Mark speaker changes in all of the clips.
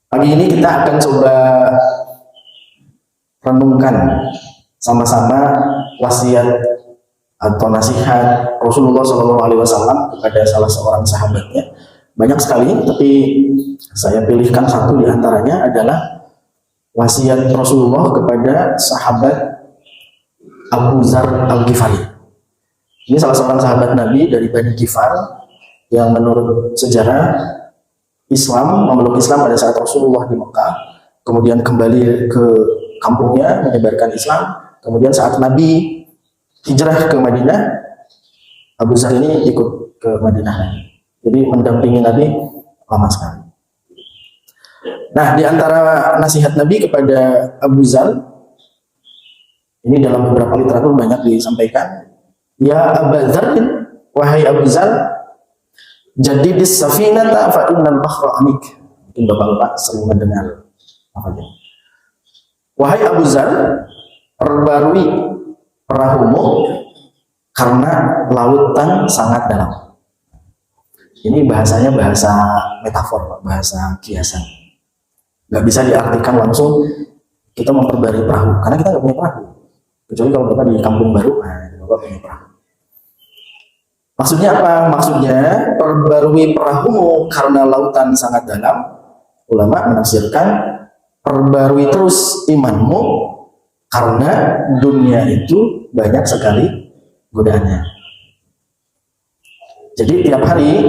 Speaker 1: Pagi ini kita akan coba renungkan sama-sama wasiat atau nasihat Rasulullah SAW kepada salah seorang sahabatnya. Banyak sekali, tapi saya pilihkan satu di antaranya adalah wasiat Rasulullah kepada sahabat Abu Dzar Al-Ghifari. Ini salah seorang sahabat Nabi dari Bani Ghifar yang menurut sejarah Islam, memeluk Islam pada saat Rasulullah di Mekah, kemudian kembali ke kampungnya menyebarkan Islam, kemudian saat Nabi hijrah ke Madinah, Abu Dzar ini ikut ke Madinah, jadi mendampingi Nabi lama sekali. Nah, di antara nasihat Nabi kepada Abu Dzar, ini dalam beberapa literatur banyak disampaikan, ya Abu Dzar, wahai Abu Dzar, jadi di safinata fa innal bahra amik. Mungkin bapak-bapak sering mendengar apa itu. Wahai Abu Dzar, perbarui perahumu karena lautan sangat dalam. Ini bahasanya bahasa metafor, bahasa kiasan. Nggak bisa diartikan langsung kita memperbarui perahu, karena kita nggak punya perahu. Kecuali kalau bapak di kampung baru, nah bapak punya perahu. Maksudnya apa? Maksudnya perbarui perahumu karena lautan sangat dalam. Ulama menafsirkan perbarui terus imanmu karena dunia itu banyak sekali godaannya. Jadi tiap hari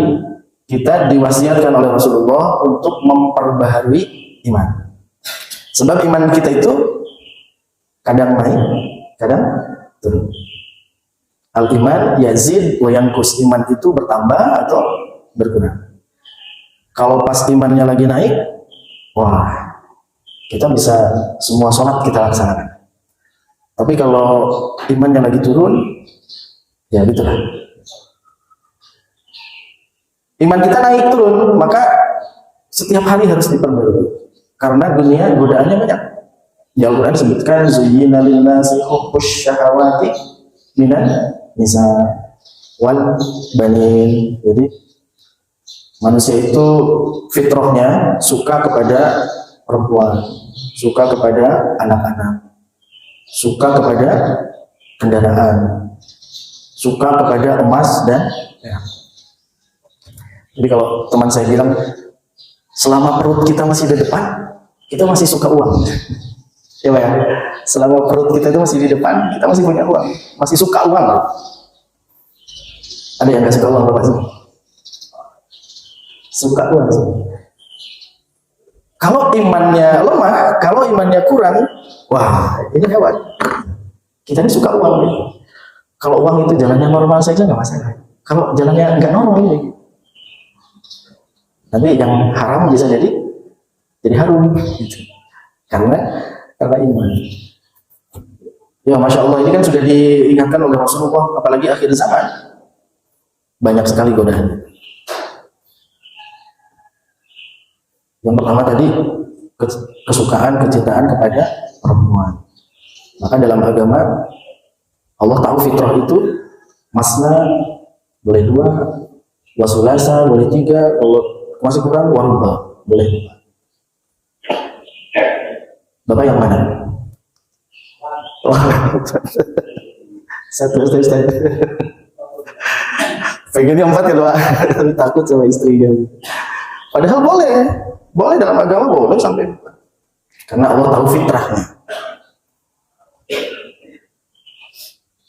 Speaker 1: kita diwasiatkan oleh Rasulullah untuk memperbaharui iman. Sebab iman kita itu kadang naik, kadang turun. Al-iman yazid wa yanqus, iman itu bertambah atau berkurang. Kalau pas imannya lagi naik, wah, kita bisa semua sholat kita laksanakan. Tapi kalau imannya lagi turun, ya gitulah. Iman kita naik turun, maka setiap hari harus diperbarui. Karena dunia godaannya banyak. Di Al-Quran disebutkan zuyyina lin-nasi hubbus syahawati minan nisa wal banin. Jadi manusia itu fitrahnya suka kepada perempuan, suka kepada anak-anak, suka kepada kendaraan, suka kepada emas dan perak. Jadi kalau teman saya bilang selama perut kita masih di depan, kita masih suka uang. Ya, ya. Selama perut kita itu masih di depan, kita masih punya uang, masih suka uang. Ada yang nggak suka uang Bapak sih? Suka uang sih. Kalau imannya lemah, kalau imannya kurang, wah ini hewan. Kita ini suka uang. Ya. Kalau uang itu jalannya normal saja nggak masalah. Kalau jalannya nggak normal ini, nanti yang haram bisa jadi harum. Gitu. Karena iman. Ya Masya Allah, ini kan sudah diingatkan oleh Rasulullah, apalagi akhir zaman banyak sekali godaan. Yang pertama tadi kesukaan, kecintaan kepada perempuan. Maka dalam agama Allah tahu fitrah itu masna boleh 2, wasulasa boleh 3, kalau masih kurang warubah boleh 2. Bapak yang mana? Satu. Pengennya 4 ya Pak, tapi takut sama istrinya. Padahal boleh dalam agama boleh sampai 4. Karena Allah tahu fitrahnya.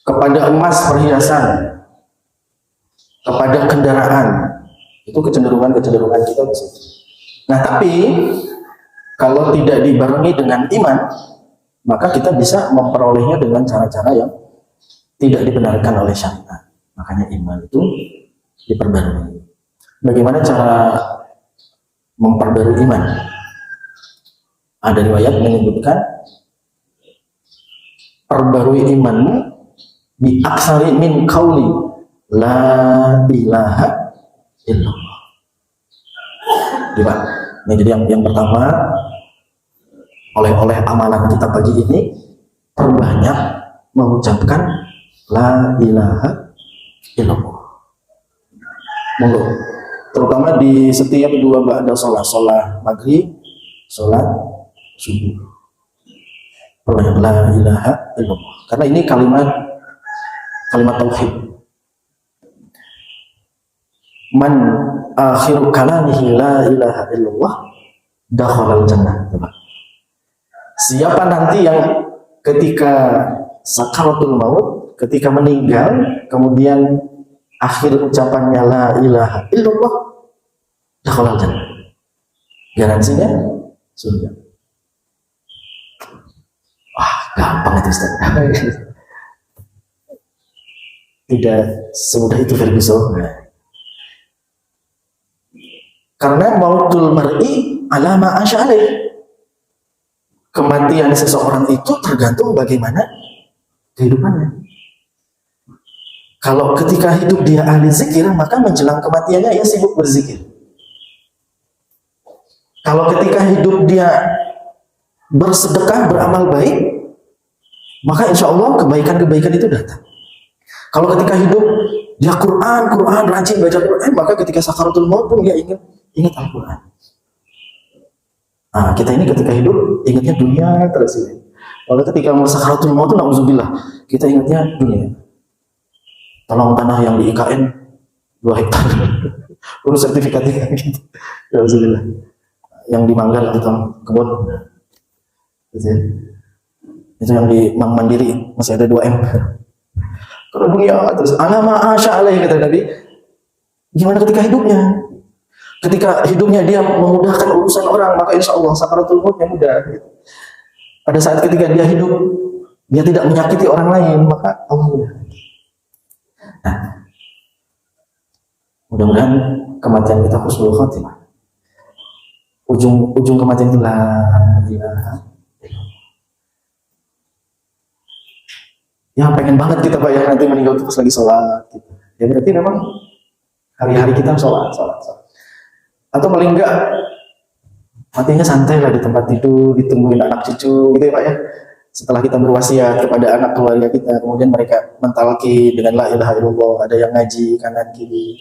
Speaker 1: Kepada emas perhiasan, kepada kendaraan, itu kecenderungan kita di situ. Nah tapi kalau tidak dibarengi dengan iman, maka kita bisa memperolehnya dengan cara-cara yang tidak dibenarkan oleh syariat. Makanya iman itu diperbarui. Bagaimana cara memperbarui iman? Ada riwayat menyebutkan perbarui imanmu bi aksari min qauli la ilaha illallah. Ini jadi yang pertama, oleh amalan kita pagi ini, perbanyak mengucapkan la ilaha illallah. Monggo, terutama di setiap 2 ba'da sholat maghrib, sholat subuh. Perbanyak la ilaha illallah. Karena ini kalimat tauhid. Man akhiru kalamihi la ilaha illallah dakhalal jannah. Siapa nanti yang ketika sakaratul maut, ketika meninggal, kemudian akhir ucapannya la ilaha illallah, dakhalal jannah. Garansinya surga. Wah, gampang itu Ustaz. Tidak semudah itu Ferguson. Karena mautul mar'i ala ma asya alaih. Kematian seseorang itu tergantung bagaimana kehidupannya. Kalau ketika hidup dia ahli zikir, maka menjelang kematiannya ia sibuk berzikir. Kalau ketika hidup dia bersedekah, beramal baik, maka insya Allah kebaikan-kebaikan itu datang. Kalau ketika hidup dia Quran, rajin baca Quran, maka ketika sakaratul maut pun dia ingat Al-Quran. Nah, kita ini ketika hidup ingatnya dunia terus ini. Kalau ketika mau sakaratul maut, na'udzubillah, kita ingatnya dunia. Tolong tanah yang di IKN 2 hektar, urus sertifikatnya gitu. Na'udzubillah. Yang di Manggar atau kebun, gitu ya. Itu yang di Bank Mandiri masih ada 2M. Kalau dunia terus alama asya alaih, kata Nabi. Gimana ketika hidupnya? Ketika hidupnya dia memudahkan urusan orang, maka insya Allah sakaratul mautnya mudah. Pada saat ketika dia hidup, dia tidak menyakiti orang lain, maka Allah mudah. Nah, mudah-mudahan kematian kita husnul khatimah. Ujung kematian itu la ilaha illallah. Ya pengen banget kita Pak ya nanti meninggal terus lagi sholat gitu. Ya berarti memang hari-hari kita sholat. Atau paling enggak matinya santai lah di tempat tidur, ditungguin anak cucu gitu ya Pak ya. Setelah kita berwasiat kepada anak keluarga kita, kemudian mereka mentalki dengan la ilaha illallah, ada yang ngaji kanan kiri.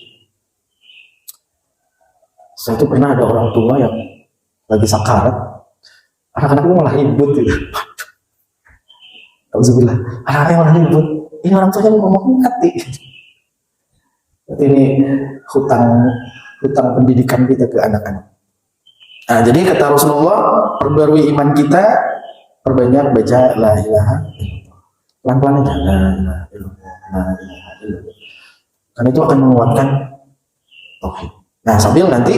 Speaker 1: Setelah itu pernah ada orang tua yang lagi sakarat, anak-anak itu malah ribut gitu. Alhamdulillah, anak-anaknya malah ribut. Ini orang tuanya ngomong hati. Berarti ini hutang pendidikan kita ke anak-anak. Nah, jadi kata Rasulullah, perbarui iman kita, perbanyak baca la ilaha illallah. Pelan-pelan aja, la ilaha illallah, la ilaha illallah. Karena itu akan menguatkan tauhid. Nah, sambil nanti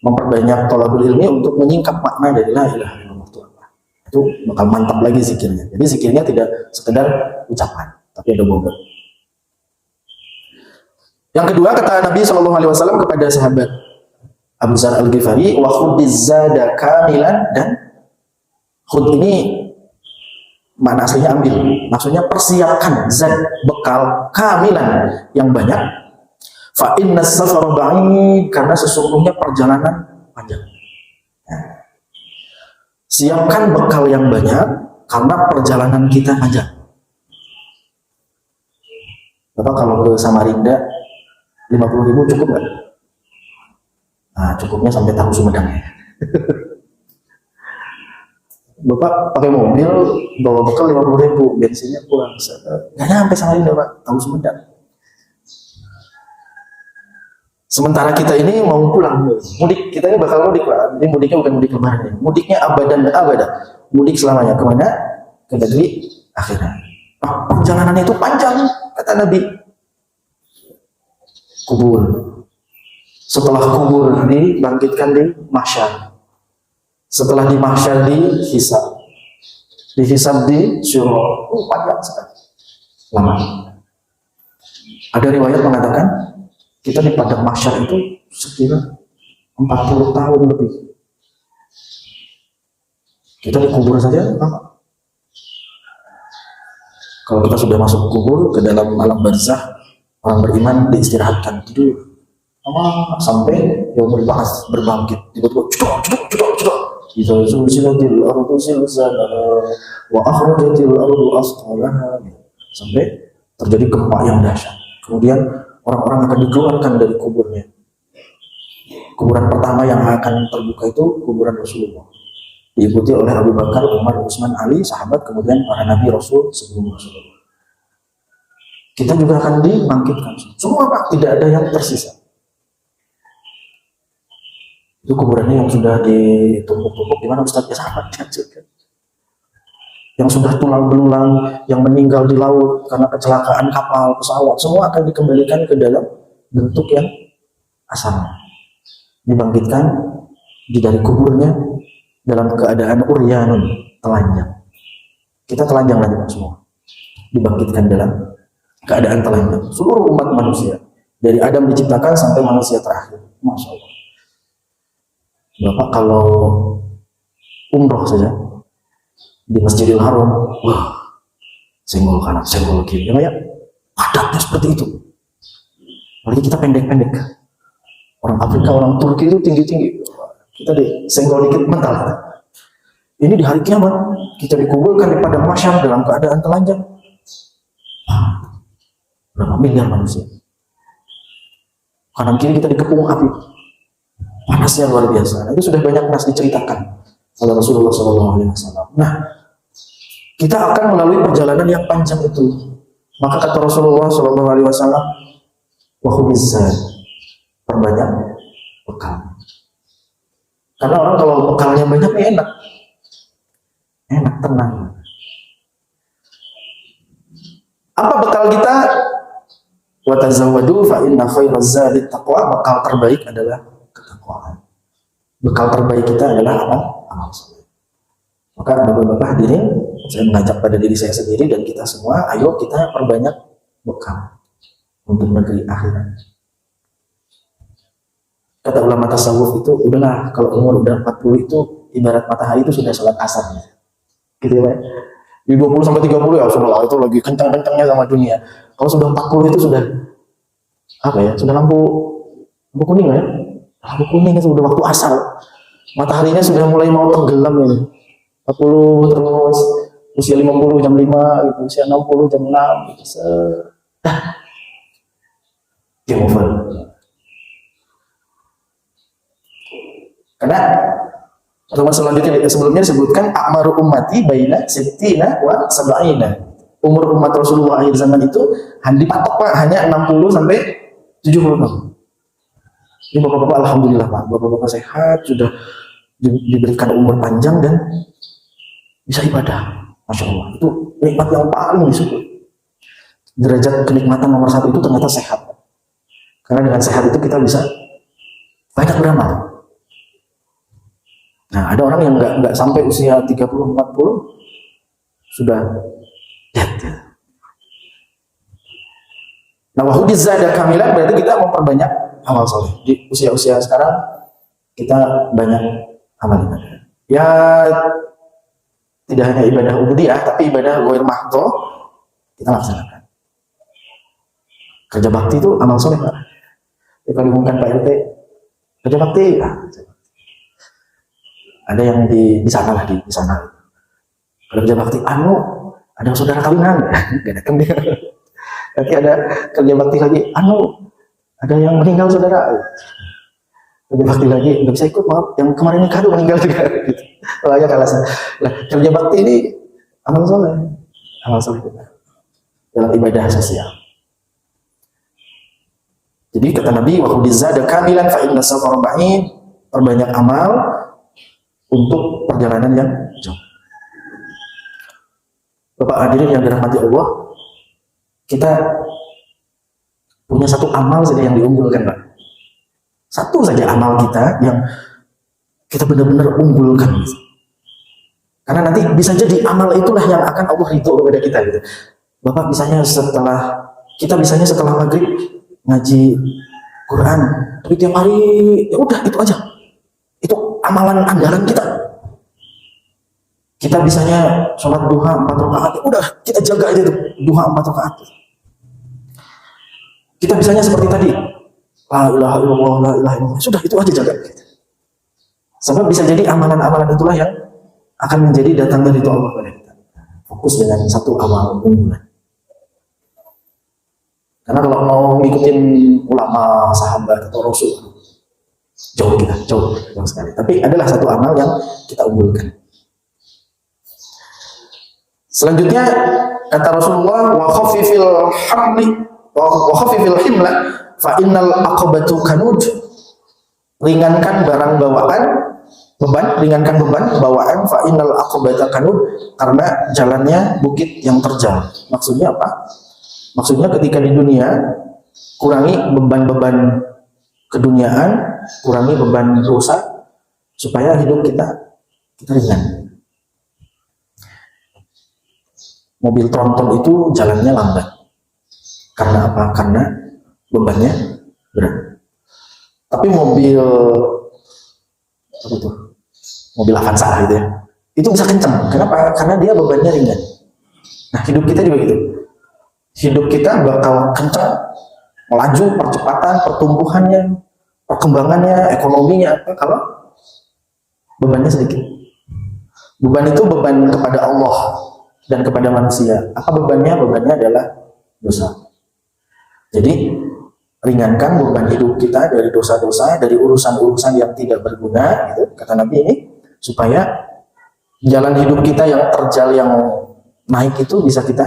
Speaker 1: memperbanyak thalabul ilmi untuk menyingkap makna dari la ilaha illallah itu apa. Itu bakal mantap lagi zikirnya. Jadi zikirnya tidak sekedar ucapan, tapi ada bobot. Yang kedua, kata Nabi SAW kepada sahabat Abu Dzar Al-Ghifari, wa khudhiz zada kamilan, dan khud ini makna aslinya ambil, maksudnya persiapkan zad, bekal kamilan yang banyak. Fa inna safara ba'id, karena sesungguhnya perjalanan panjang. Siapkan bekal yang banyak karena perjalanan kita panjang. Bapak kalau ke Samarinda 50.000 cukup nggak? Nah, cukupnya sampai Tahu Sumedang ya. Bapak pakai mobil bawa bekal 50.000, bensinnya kurang, nggak nyampe Samarinda Pak, Tahu Sumedang. Sementara kita ini mau pulang, mudik, kita ini bakal mudik Pak. Ini mudiknya bukan mudik lebaran, mudiknya abadan dan abada, mudik selamanya. Kemana? Ke negeri akhirat. Perjalanannya itu panjang, kata Nabi. Kubur. Setelah kubur dibangkitkan di mahsyar. Setelah di mahsyar dihisab. Dihisab di syura. Panjang sekali. Lama. Ada riwayat mengatakan kita di padang mahsyar itu sekira 40 tahun lebih. Kita dikubur saja lama. Kalau kita sudah masuk kubur ke dalam alam barzakh, orang beriman diistirahatkan tidur sampai yaumul ba'ats, berbangkit. Tiba-tiba cedok. Idza zulzilatil ardu zilzalaha wa akhrajatil ardu asqalaha, sampai terjadi gempa yang dahsyat. Kemudian orang-orang akan dikeluarkan dari kuburnya. Kuburan pertama yang akan terbuka itu kuburan Rasulullah. diikuti oleh Abu Bakar, Umar, Utsman, Ali, sahabat, kemudian para nabi rasul sebelum Rasulullah. Kita juga akan dibangkitkan. Semua Pak, tidak ada yang tersisa. Itu kuburannya yang sudah ditumpuk-tumpuk gimana Ustaz? Ya sama juga. Yang sudah tulang belulang, yang meninggal di laut karena kecelakaan kapal, pesawat, semua akan dikembalikan ke dalam bentuk yang asalnya. Dibangkitkan dari kuburnya dalam keadaan uryanun, telanjang. Kita telanjang lagi semua. Dibangkitkan dalam keadaan telanjang. Seluruh umat manusia. Dari Adam diciptakan sampai manusia terakhir. Masya Allah. Bapak kalau umroh saja di Masjidil Haram, wah, senggol kanan, senggol kiri, ya, padatnya seperti itu. Apalagi kita pendek-pendek. Orang Afrika, orang Turki itu tinggi-tinggi. Kita senggol dikit mental. Ini di hari kiamat kita dikumpulkan di padang mahsyar dalam keadaan telanjang. Berapa miliar manusia? Kanan kiri kita dikepung api. Panasnya luar biasa. Nah, itu sudah banyak nas diceritakan oleh Rasulullah SAW. Nah, kita akan melalui perjalanan yang panjang itu. Maka kata Rasulullah SAW, wahubizan, perbanyak bekal. Karena orang kalau bekalnya banyak enak, tenang. Apa bekal kita? Watazawwadu fa inna khairaz zadi taqwa. Bekal terbaik adalah ketakwaan. Bekal terbaik kita adalah apa? Amal soleh. Maka bapak-bapak hadirin, saya mengajak pada diri saya sendiri dan kita semua, ayo kita perbanyak bekal untuk negeri akhirat. Kata ulama tasawuf itu, udahlah kalau umur udah 40 itu ibarat matahari itu sudah sholat asar. Gitu ya, di 20 sampai 30 ya sudah itu lagi kencang-kencangnya sama dunia. Kalau sudah 40 itu sudah apa ya? Sudah lampu kuning ya. Lampu kuning itu sudah waktu asar. Mataharinya sudah mulai mau tenggelam ini. 40 terus usia 50 jam 5 gitu, usia 60 jam 6 gitu. Game over. Karena pertemuan selanjutnya sebelumnya disebutkan akmaru ummati baina sittina wa sab'ina. Umur umat Rasulullah akhir zaman itu dipatok Pak hanya 60 sampai 70 tahun. Ini bapak-bapak alhamdulillah Pak, bapak-bapak sehat, sudah diberikan umur panjang dan bisa ibadah. Masya Allah, itu nikmat yang paling disyukur. Derajat kenikmatan nomor 1 itu ternyata sehat. Karena dengan sehat itu kita bisa banyak beramal. Nah, ada orang yang nggak sampai usia 30-40 sudah dead. Nah, wahudiz zada kamilan berarti kita memperbanyak amal soleh. Di usia-usia sekarang kita banyak amal ibadah. Ya, tidak hanya ibadah ubudiyah, tapi ibadah ghair mahdho kita laksanakan. Kerja bakti itu amal soleh, Pak. Kalau diumumkan Pak RT, kerja bakti, ada yang di sana lah, di sana. Kalau kerja bakti, ada saudara kawinan, nggak datang dia. Nanti ada kerja bakti lagi, ada yang meninggal saudara. Kerja bakti lagi, nggak bisa ikut, maaf, yang kemarin nikah itu meninggal juga. Gitu. Soalnya kalah. Nah, kerja bakti ini amal soleh kita dalam ibadah sosial. Jadi kata Nabi, wa khudizza ada kamilan fa inna safara ba'id, perbanyak amal untuk perjalanan yang jauh. Bapak hadirin yang dirahmati Allah, kita punya satu amal saja yang diunggulkan, Pak. Satu saja amal kita yang kita benar-benar unggulkan. Karena nanti bisa jadi amal itulah yang akan Allah ridho kepada kita. Gitu. Bapak misalnya setelah maghrib ngaji Quran, tapi tiap hari ya udah itu aja. Itu amalan andalan kita. Kita bisanya sholat duha 4 rakaat, udah kita jaga aja tuh duha 4 rakaat. Kita bisanya seperti tadi, la ilaha illallah, la ilaha illallah, sudah itu aja jaga. Sebab bisa jadi amalan-amalan itulah yang akan menjadi datang dari Allah kepada kita. Fokus dengan satu amal unggulan. Karena kalau mau ngikutin ulama, sahabat atau rasul, jauh sekali. Tapi adalah satu amal yang kita unggulkan. Selanjutnya kata Rasulullah, wa khaffifil hamli wa khaffifil himla fa innal aqabatu kanud. Ringankan barang bawaan, ringankan beban bawaan, fa innal aqabata kanud, karena jalannya bukit yang terjal. Maksudnya apa? Maksudnya ketika di dunia kurangi beban-beban keduniaan, kurangi beban dosa supaya hidup kita ringan. Mobil tronton itu jalannya lambat. Karena apa? Karena bebannya berat. Tapi mobil apa tuh? Mobil Avanza gitu ya. Itu bisa kencang. Kenapa? Karena dia bebannya ringan. Nah, hidup kita juga gitu. Hidup kita bakal kencang, melaju, percepatan, pertumbuhannya, perkembangannya, ekonominya, apa kalau bebannya sedikit. Beban itu beban kepada Allah dan kepada manusia. Apa bebannya? Bebannya adalah dosa. Jadi ringankan beban hidup kita dari dosa-dosa, dari urusan-urusan yang tidak berguna, gitu, kata Nabi ini, supaya jalan hidup kita yang terjal, yang naik itu bisa kita.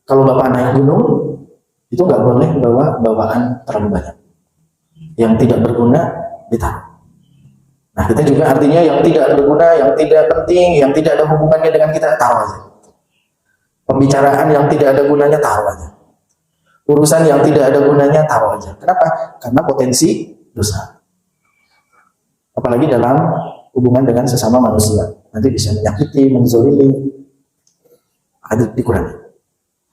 Speaker 1: Kalau Bapak naik gunung, itu nggak boleh bawa bawaan terlalu banyak. Yang tidak berguna ditaruh. Nah, kita juga artinya yang tidak berguna, yang tidak penting, yang tidak ada hubungannya dengan kita, taruh aja. Pembicaraan yang tidak ada gunanya, taruh aja. Urusan yang tidak ada gunanya, taruh aja. Kenapa? Karena potensi dosa. Apalagi dalam hubungan dengan sesama manusia. Nanti bisa menyakiti, menzalimi. Ada dikurangi.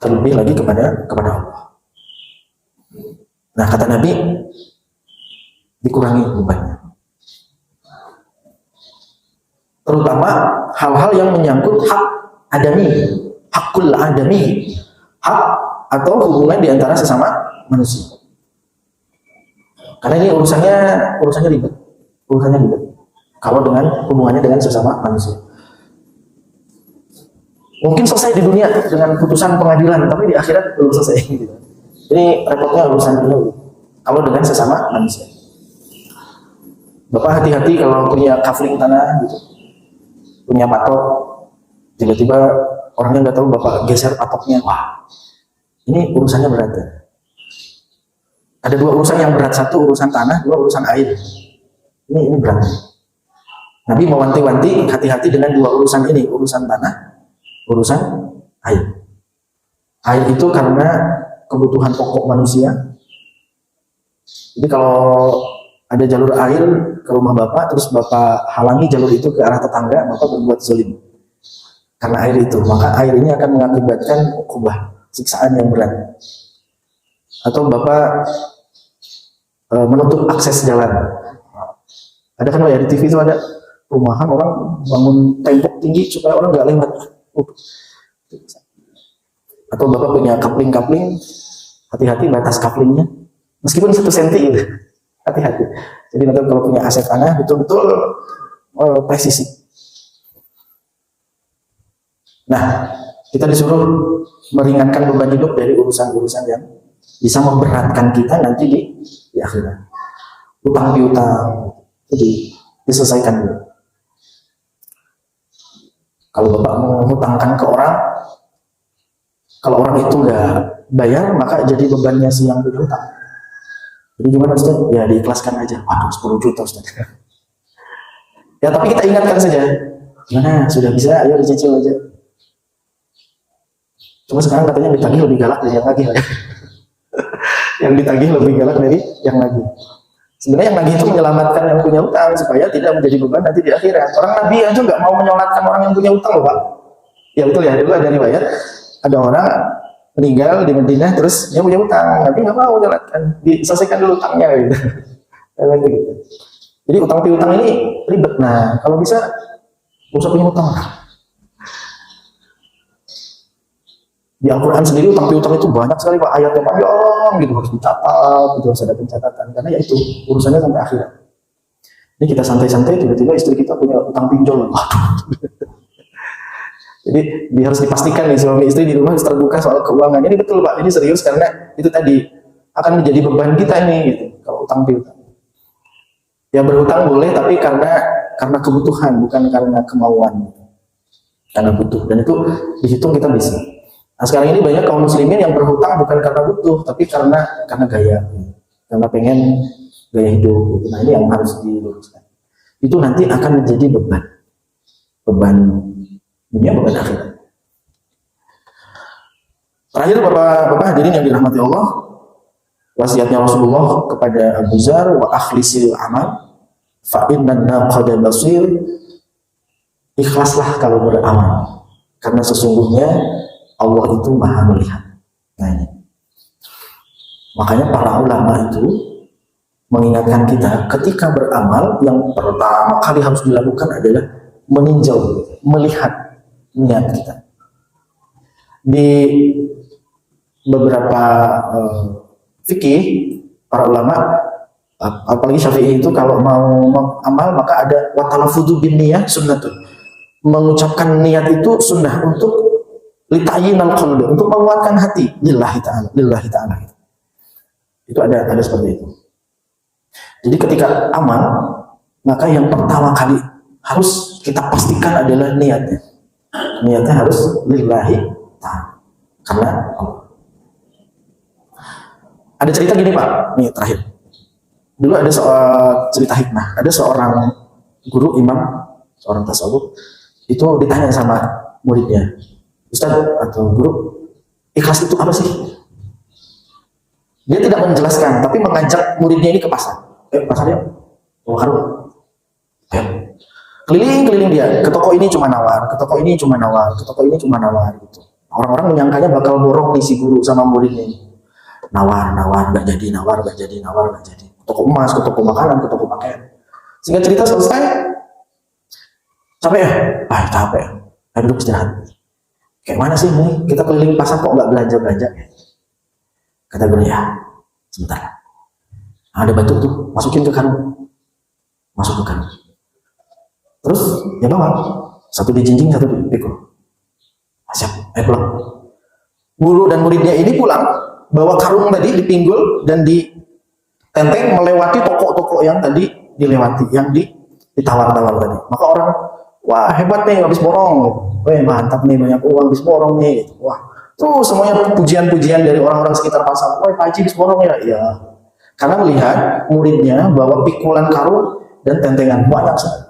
Speaker 1: Terlebih lagi kepada Allah. Nah, kata Nabi, dikurangi bebannya. Terutama hal-hal yang menyangkut hak adami, hakul adami, hak atau hubungan di antara sesama manusia. Karena ini urusannya ribet. Kalau dengan hubungannya dengan sesama manusia. Mungkin selesai di dunia dengan putusan pengadilan, tapi di akhirat belum selesai. Gitu. Jadi repotnya urusan dulu. Kalau dengan sesama manusia. Bapak hati-hati kalau punya kafling tanah, gitu. Punya patok, tiba-tiba orangnya nggak tahu, Bapak geser patoknya. Wah, ini urusannya berat. Ya. Ada dua urusan yang berat, satu urusan tanah, dua urusan air. Ini berat. Nabi mewanti-wanti hati-hati dengan dua urusan ini, urusan tanah, urusan air. Air itu karena kebutuhan pokok manusia. Jadi kalau ada jalur air ke rumah Bapak, terus Bapak halangi jalur itu ke arah tetangga, Bapak berbuat zalim. Karena air itu, maka air ini akan mengakibatkan ukubah, siksaan yang berat. Atau Bapak menutup akses jalan. Ada kan ya di TV itu ada rumahan orang bangun tembok tinggi supaya orang nggak lewat. Atau Bapak punya kapling, hati-hati batas kaplingnya, meskipun 1 senti gitu. Hati-hati. Jadi nanti kalau punya aset tanah betul-betul presisi. Nah, kita disuruh meringankan beban hidup dari urusan-urusan yang bisa memberatkan kita nanti di akhirat. Utang piutang, jadi diselesaikan dulu. Kalau Bapak menghutangkan ke orang, kalau orang itu nggak bayar, maka jadi bebannya si yang berhutang. Jadi gimana Ustaz? Ya diikhlaskan aja. Waduh, 10 juta Ustaz. Ya tapi kita ingatkan saja. Gimana? Sudah bisa? Ayo dicicil aja. Cuma sekarang katanya ditagih lebih galak dari yang lagi. Yang ditagih lebih galak dari yang lagi. Sebenarnya yang lagi itu menyelamatkan yang punya utang supaya tidak menjadi beban nanti di akhirat. Orang Nabi aja nggak mau menyolatkan orang yang punya utang loh Pak. Ya betul ya. Dulu ada riwayat. Ada orang meninggal di Madinah terus dia punya utang, Nabi nggak mau menyolatkan, diselesaikan dulu utangnya gitu. Gitu. Jadi utang piutang ini ribet. Nah kalau bisa nggak usah punya utang. Di Al-Quran sendiri utang piutang itu banyak sekali Pak, ayatnya panjang gitu, harus dicatat gitu, harus ada pencatatan karena ya itu urusannya sampai akhirat. Ini kita santai-santai tiba-tiba istri kita punya utang pinjol. Jadi harus dipastikan nih suami istri di rumah harus terbuka soal keuangan. Ini betul Pak, ini serius karena itu tadi akan menjadi beban kita ini gitu. Kalau utang piutang. Ya berhutang boleh tapi karena kebutuhan bukan karena kemauan. karena butuh, dan itu dihitung kita bisa. Nah, sekarang ini banyak kaum muslimin yang berhutang bukan karena butuh, tapi karena gaya, karena pengen gaya hidup. Nah, ini yang harus diluruskan. Itu nanti akan menjadi beban dunia, beban akhirat. Terakhir, Bapak hadirin yang dirahmati Allah, wasiatnya Rasulullah kepada Abu Dzar, wa akhlisil amal fa innan naqada basir, ikhlaslah kalau beramal karena sesungguhnya Allah itu maha melihat. Nah, ini makanya para ulama itu mengingatkan kita ketika beramal yang pertama kali harus dilakukan adalah meninjau, melihat niat kita. Di beberapa fikih para ulama, apalagi Syafi'i itu kalau mau amal maka ada watalafudzu bin niyah sunnatun, mengucapkan niat itu sunnah untuk litayinal qalbi, untuk menguatkan hati lillahi ta'ala. Itu ada seperti itu. Jadi ketika amal maka yang pertama kali harus kita pastikan adalah niatnya harus lillahi ta'ala, karena Allah. Ada cerita gini Pak, nih terakhir. Dulu ada cerita hikmah. Ada seorang guru imam, seorang tasawuf, itu ditanya sama muridnya, Ustaz atau guru, ikhlas itu apa sih? Dia tidak menjelaskan, tapi mengajak muridnya ini ke pasar. Pasar dia, warung. Keliling dia, ke toko ini cuma nawar, ke toko ini cuma nawar, ke toko ini cuma nawar gitu. Orang-orang menyangkanya bakal borong nih si guru sama muridnya ini. Nawar, nggak jadi, nawar, nggak jadi. Toko emas, ke toko makanan, ke toko pakaian. Singkat cerita selesai. Capek ya? Capek. Ayo duduk istirahat. Kayak mana sih nih? Kita keliling pasar kok nggak belanja ya? Kata guru, ya, sebentar. Ada batu tuh, masukin ke karung. Masuk ke karung. Terus ya bawa. Satu dijinjing, satu dipikul. Siap, ayo pulang. Guru dan muridnya ini pulang, bawa karung tadi dipinggul dan ditenteng melewati toko-toko yang tadi dilewati, yang ditawar-tawar tadi. Maka orang, wah hebat nih habis borong, mantap nih banyak uang habis borong nih. Wah, tuh semuanya pujian-pujian dari orang-orang sekitar pasar. Wah Pak Haji habis borong ya, iya. Karena melihat muridnya bawa pikulan karung dan tentengan banyak sekali.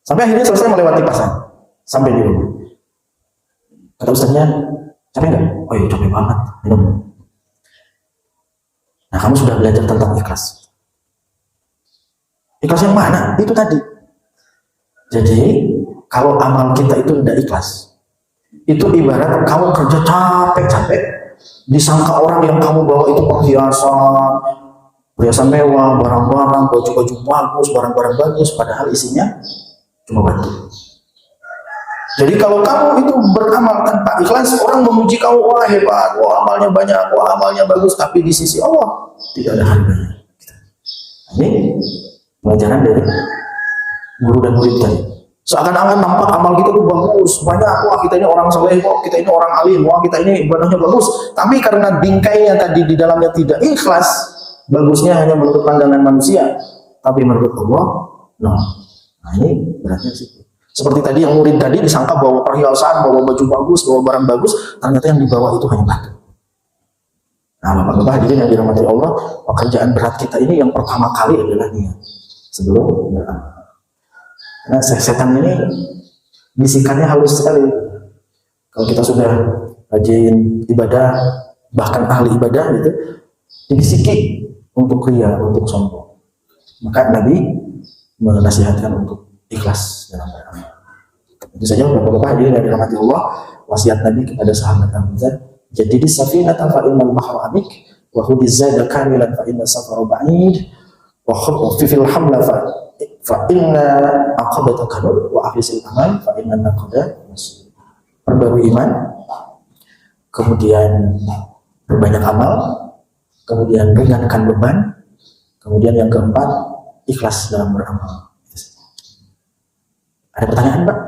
Speaker 1: Sampai akhirnya selesai melewati pasar, sampai di rumah. Kata ustaznya, capek nggak? Oh iya capek banget, minum. Nah kamu sudah belajar tentang ikhlas. Ikhlas yang mana? Itu tadi. Jadi kalau amal kita itu tidak ikhlas, itu ibarat kamu kerja capek-capek, disangka orang yang kamu bawa itu perhiasan mewah, barang-barang, baju-baju bagus, barang-barang bagus, padahal isinya cuma batu. Jadi kalau kamu itu beramal tanpa ikhlas, orang memuji kamu, wah hebat, wah amalnya banyak, wah amalnya bagus, tapi di sisi Allah tidak ada harganya. Ini pelajaran dari guru dan murid tadi. Seakan-akan nampak amal kita tuh bagus, banyak, wah kita ini orang soleh, wah kita ini orang alim, wah kita ini ibadahnya bagus. Tapi karena bingkainya tadi di dalamnya tidak ikhlas, bagusnya hanya menurut pandangan manusia, tapi menurut Allah, no. Nah ini beratnya sih. Seperti tadi yang murid tadi disangka bawa perhiasan, bawa baju bagus, bawa barang bagus, ternyata yang dibawa itu hanya batu. Nah, Bapak-bapak hadirin yang dirahmati Allah, pekerjaan berat kita ini yang pertama kali adalah niat sebelum beramal. Nah, setan ini bisikannya halus sekali. Kalau kita sudah rajin ibadah, bahkan ahli ibadah gitu, dibisiki untuk ria, untuk sombong. Maka Nabi menasihatkan untuk ikhlas dalam beramal. Itu saja Bapak-bapak hadirin yang dirahmati Allah, wasiat Nabi kepada sahabat Abu Dzar, jadi di safinatan fa innal bahra amik wa khudiz zada kamilan fa inna safara ba'id wa khudh fil hamla fa inna aqabata kanul wa ahlisil amal fa inna naqada masih. Perbarui iman, kemudian berbanyak amal, kemudian ringankan beban, kemudian yang keempat ikhlas dalam beramal. Ada pertanyaan Pak?